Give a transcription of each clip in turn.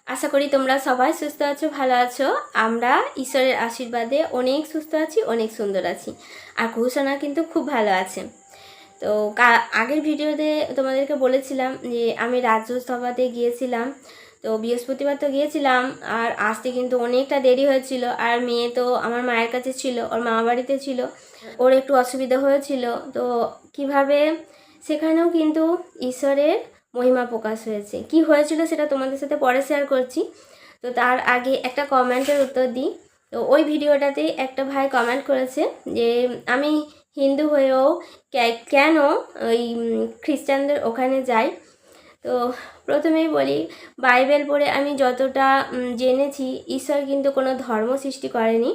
আশা করি তোমরা সবাই সুস্থ আছো, ভালো আছো। আমরা ঈশ্বরের আশীর্বাদে অনেক সুস্থ আছি, অনেক সুন্দর আছি। আর কুহুসোনা কিন্তু খুব ভালো আছে। তো আগের ভিডিওতে তোমাদেরকে বলেছিলাম যে আমি রাজ্যসভাতে গিয়েছিলাম। তো বৃহস্পতিবার তো গিয়েছিলাম, আর আসতে কিন্তু অনেকটা দেরি হয়েছিল। আর মেয়ে তো আমার মায়ের কাছে ছিল, ওর মামা বাড়িতে ছিল, ওর একটু অসুবিধা হয়েছিল। তো কিভাবে সেখানেও কিন্তু ঈশ্বরের মহিমা প্রকাশ হয়েছে। কি হয়েছিল সেটা তোমাদের সাথে পরে শেয়ার করছি। তো তার আগে একটা কমেন্টের উত্তর দিই। তো ওই ভিডিওটাতেই একটা ভাই কমেন্ট করেছে যে আমি হিন্দু হয়েও কেন ওই খ্রিস্টানদের ওখানে যাই। তো প্রথমেই বলি, বাইবেল পড়ে আমি যতটা জেনেছি, ঈশ্বর কিন্তু কোনো ধর্ম সৃষ্টি করেনি,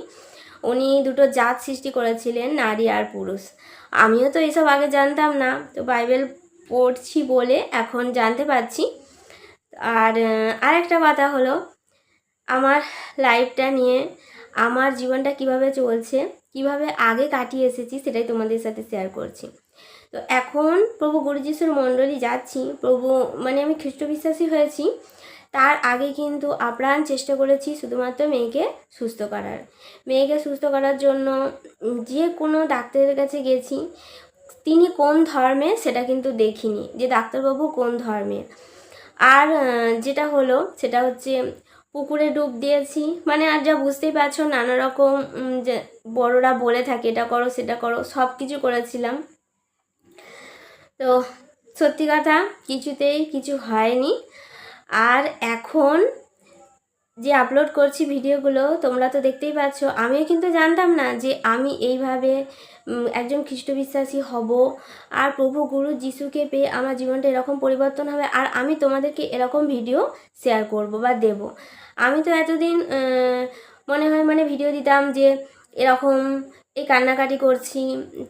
উনি দুটো জাত সৃষ্টি করেছিলেন, নারী আর পুরুষ। আমিও তো এসব আগে জানতাম না, তো বাইবেল পড়ছি বলে এখন জানতে পারছি। আর একটা কথা হলো, আমার লাইফটা নিয়ে, আমার জীবনটা কিভাবে চলছে, কিভাবে আগে কাটিয়ে এসেছি, সেটাই তোমাদের সাথে শেয়ার করছি। তো এখন প্রভু গুরু যিশুর মণ্ডলী যাচ্ছি, আমি খ্রিস্ট বিশ্বাসী হয়েছি। তার আগে কিন্তু আপ্রাণ চেষ্টা করেছি শুধুমাত্র মেয়েকে সুস্থ করার জন্য। যে কোনো ডাক্তারের কাছে গেছি, তিনি কোন ধর্মে সেটা কিন্তু দেখিনি, যে ডাক্তারবাবু কোন ধর্মের। আর যেটা হলো সেটা হচ্ছে পুকুরে ডুব দিয়েছি, আর যা বুঝতেই পারছো, নানা রকম যে বড়রা বলে থাকে এটা করো সেটা করো, সব কিছু করেছিলাম। তো সত্যি কথা, কিছুতেই কিছু হয়নি। আর এখন যে আপলোড করছি ভিডিওগুলো, তোমরা তো দেখতেই পাচ্ছ, আমিও কিন্তু জানতাম না যে আমি এইভাবে একজন খ্রিস্ট বিশ্বাসী হব, আর প্রভু গুরু যিশুকে পেয়ে আমার জীবনটা এরকম পরিবর্তন হবে, আর আমি তোমাদেরকে এরকম ভিডিও শেয়ার করব বা দেব। আমি তো এতদিন মনে হয় ভিডিও দিতাম যে এরকম এই কান্নাকাটি করছি,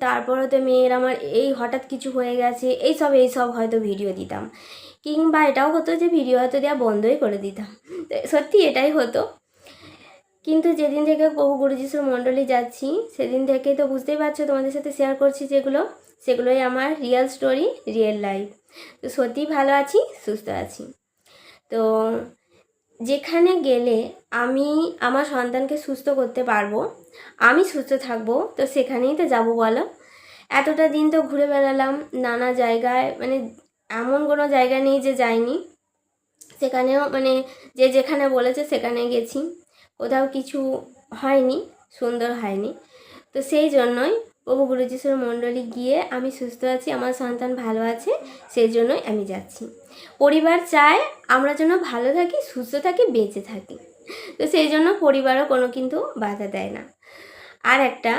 তারপর হয়তো মেয়ের আমার এই হঠাৎ কিছু হয়ে গেছে, এইসব হয়তো ভিডিও দিতাম, কিংবা এটাও হতো যে ভিডিও হয়তো দেওয়া বন্ধই করে দিতাম। সত্যি এটাই হতো। কিন্তু যেদিন থেকে প্রভু গুরু যিশুর মণ্ডলী যাচ্ছি, সেদিন থেকেই তো বুঝতেই পারছো, তোমাদের সাথে শেয়ার করছি সেগুলোই আমার রিয়েল স্টোরি, রিয়েল লাইফ। তো সত্যিই ভালো আছি, সুস্থ আছি। তো যেখানে গেলে আমি আমার সন্তানকে সুস্থ করতে পারবো, আমি সুস্থ থাকবো, তো সেখানেই তো যাবো বলো। এতটা দিন তো ঘুরে বেড়ালাম নানা জায়গায়, এমন কোনো জায়গা নেই যে যাইনি। সেখানেও যে যেখানে বলেছে সেখানে গেছি, কোথাও কিছু হয়নি, সুন্দর হয়নি। তো সেই জন্যই প্রভু গুরু যিশুর মণ্ডলী গিয়ে আমি সুস্থ আছি, আমার সন্তান ভালো আছে, সেই জন্যই আমি যাচ্ছি। পরিবার চায় আমরা যেন ভালো থাকি, সুস্থ থাকি, বেঁচে থাকি। তো সেই জন্য পরিবারও কোনো কিন্তু বাধা দেয় না। আর একটা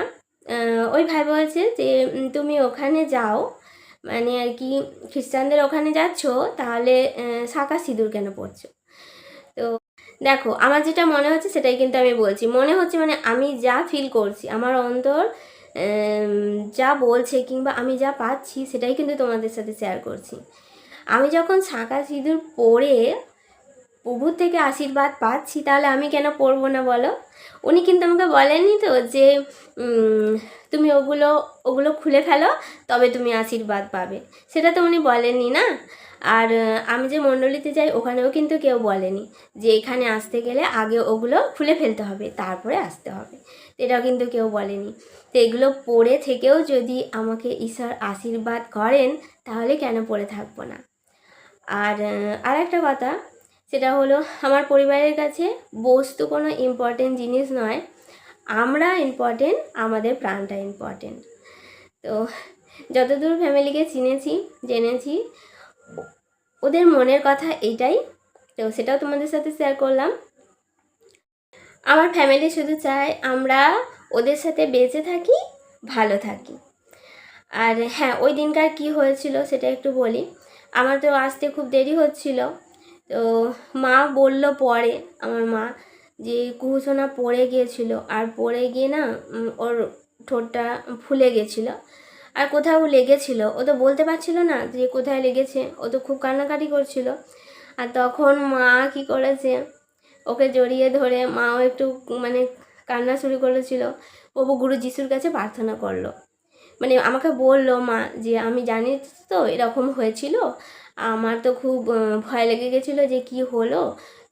ওই ভাই বলছে যে তুমি ওখানে যাও, আর কি খ্রিস্টানদের ওখানে যাচ্ছ, তাহলে শাঁখা সিঁদুর কেন পরছো? তো দেখো, আমার যেটা মনে হচ্ছে সেটাই কিন্তু আমি বলছি। মনে হচ্ছে আমি যা ফিল করছি, আমার অন্তর যা বলছে, কিংবা আমি যা পাচ্ছি, সেটাই কিন্তু তোমাদের সাথে শেয়ার করছি। আমি যখন শাঁখা সিঁদুর পরে প্রভুর থেকে আশীর্বাদ পাচ্ছি, তাহলে আমি কেন পড়বো না বলো? উনি কিন্তু আমাকে বলেননি তো যে তুমি ওগুলো খুলে ফেলো, তবে তুমি আশীর্বাদ পাবে, সেটা তো উনি বলেননি না। আর আমি যে মণ্ডলীতে যাই, ওখানেও কিন্তু কেউ বলেনি যে এখানে আসতে গেলে আগে ওগুলো খুলে ফেলতে হবে, তারপরে আসতে হবে, এটাও কিন্তু কেউ বলেনি। তো এগুলো পড়ে থেকেও যদি আমাকে ঈশ্বর আশীর্বাদ করেন, তাহলে কেন পড়ে থাকবো না? আর একটা কথা, সেটা হলো, আমার পরিবারের কাছে বস্তু কোনো ইম্পর্টেন্ট জিনিস নয়, আমরা ইম্পর্টেন্ট, আমাদের প্রাণটা ইম্পর্টেন্ট। তো যতদূর ফ্যামিলিকে চিনেছি, জেনেছি, ওদের মনের কথা এইটাই, তো সেটাও তোমাদের সাথে শেয়ার করলাম। আমার ফ্যামিলি শুধু চায় আমরা ওদের সাথে বেঁচে থাকি, ভালো থাকি। আর হ্যাঁ, ওই দিনকার কি হয়েছিল সেটা একটু বলি। আমার তো আসতে খুব দেরি হচ্ছিল, তো মা বলল পরে, আমার মা, যে কুহুসোনা পড়ে গিয়েছিল, আর পড়ে গিয়ে না ওর ঠোঁটটা ফুলে গেছিলো, আর কোথাও লেগেছিল, ও তো বলতে পারছিল না যে কোথায় লেগেছে, ও তো খুব কান্নাকাটি করছিল। আর তখন মা কি করেছে, ওকে জড়িয়ে ধরে মাও একটু কান্না শুরু করেছিল, প্রভু গুরু যিশুর কাছে প্রার্থনা করলো। আমাকে বললো মা যে আমি জানি তো এরকম হয়েছিল, আমার তো খুব ভয় লেগে গেছিলো যে কি হলো।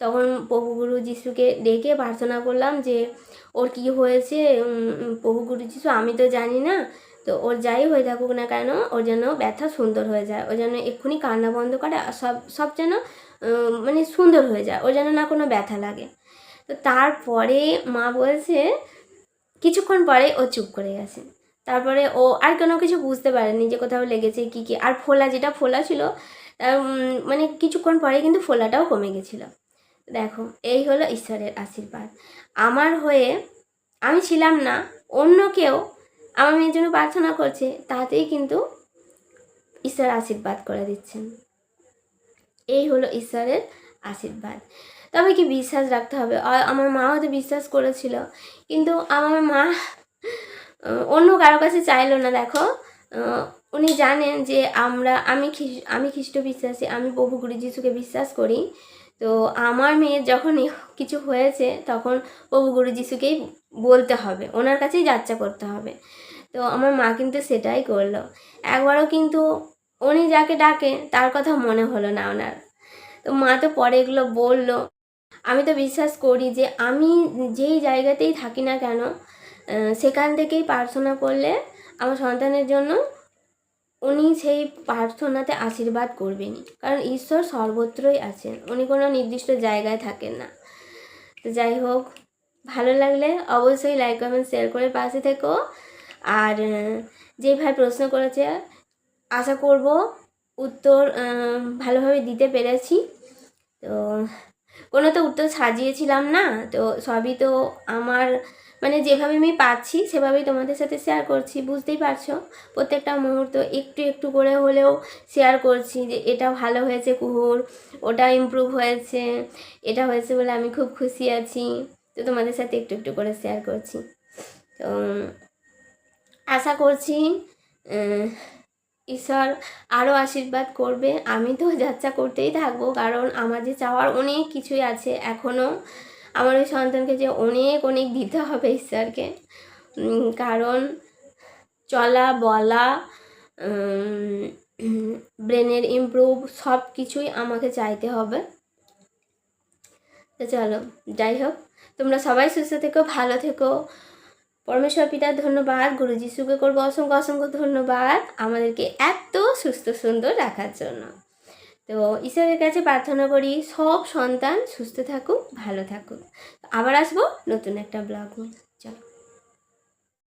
তখন প্রভু গুরু যিশুকে ডেকে প্রার্থনা করলাম যে ওর কি হয়েছে, প্রভু গুরু যিশু আমি তো জানি না, তো ওর যাই হয়ে থাকুক না কেন ওর যেন ব্যথা সুন্দর হয়ে যায়, ও যেন এক্ষুনি কান্না বন্ধ করে, আর সব সব যেন মানে সুন্দর হয়ে যায়, ওর যেন না কোনো ব্যথা লাগে। তো তারপরে মা বলছে কিছুক্ষণ পরে ও চুপ করে গেছে। তারপরে ও আর কোনো কিছু বুঝতে পারেনি যে কোথাও লেগেছে কি কি। আর ফোলা, যেটা ফোলা ছিল মানে কিছুক্ষণ পরে কিন্তু ফোলাটাও কমে গেছিলো। দেখো, এই হলো ঈশ্বরের আশীর্বাদ। আমার হয়ে, আমি ছিলাম না, অন্য কেউ আমার মেয়ের জন্য প্রার্থনা করছে, তাতেই কিন্তু ঈশ্বর আশীর্বাদ করে দিচ্ছেন। এই হলো ঈশ্বরের আশীর্বাদ। তবে কি বিশ্বাস রাখতে হবে। আমার মাও তো বিশ্বাস করেছিল, কিন্তু আমার মা অন্য কারো কাছে চাইলো না। দেখো, উনি জানেন যে আমি খ্রিস্ট বিশ্বাসী, আমি প্রভু গুরু যিশুকে বিশ্বাস করি। তো আমার মেয়ের যখন কিছু হয়েছে তখন প্রভু গুরু যিশুকেই বলতে হবে, ওনার কাছেই যাত্রা করতে হবে। তো আমার মা কিন্তু সেটাই করলো। একবারও কিন্তু উনি যাকে ডাকে তার কথা মনে হলো না ওনার। তো মা তো পরে এগুলো বললো। আমি তো বিশ্বাস করি যে আমি যেই জায়গাতেই থাকি না কেন, সেখান থেকেই প্রার্থনা করলে আমার সন্তানের জন্য উনি সেই প্রার্থনাতে আশীর্বাদ করবেনই, কারণ ঈশ্বর সর্বত্রই আছেন, উনি কোনো নির্দিষ্ট জায়গায় থাকেন না। তো যাই হোক, ভালো লাগলে অবশ্যই লাইক কমেন্ট শেয়ার করে পাশে থেকো। আর যেই ভাই প্রশ্ন করেছে আশা করব উত্তর ভালোভাবে দিতে পেরেছি। তো কোনো তো উত্তর সাজিয়েছিলাম না, তো সবই তো আমার মানে যেভাবে আমি পাচ্ছি সেভাবেই তোমাদের সাথে শেয়ার করছি। বুঝতেই পারছো, প্রত্যেকটা মুহূর্ত একটু একটু করে হলেও শেয়ার করছি যে এটা ভালো হয়েছে কুহুর, ওটা ইমপ্রুভ হয়েছে, এটা হয়েছে বলে আমি খুব খুশি আছি। তো তোমাদের সাথে একটু একটু করে শেয়ার করছি। তো আশা করছি ঈশ্বর আরও আশীর্বাদ করবে। আমি তো যাত্রা করতেই থাকবো, কারণ আমার যে চাওয়ার অনেক কিছুই আছে এখনও। আমার ওই সন্তানকে যে অনেক অনেক দিতে হবে ঈশ্বরকে, কারণ চলা বলা ব্রেনের ইমপ্রুভ সব কিছুই আমাকে চাইতে হবে। তো চলো, যাই হোক, তোমরা সবাই সুস্থ থেকো, ভালো থেকো। পরমেশ্বর পিতার ধন্যবাদ, গুরু যিশুকে করবো অসংখ্য অসংখ্য ধন্যবাদ আমাদেরকে এত সুস্থ সুন্দর রাখার জন্য। তো ঈশ্বরের কাছে প্রার্থনা করি সব সন্তান সুস্থ থাকুক, ভালো থাকুক। আবার আসবো নতুন একটা ব্লগ নিয়ে।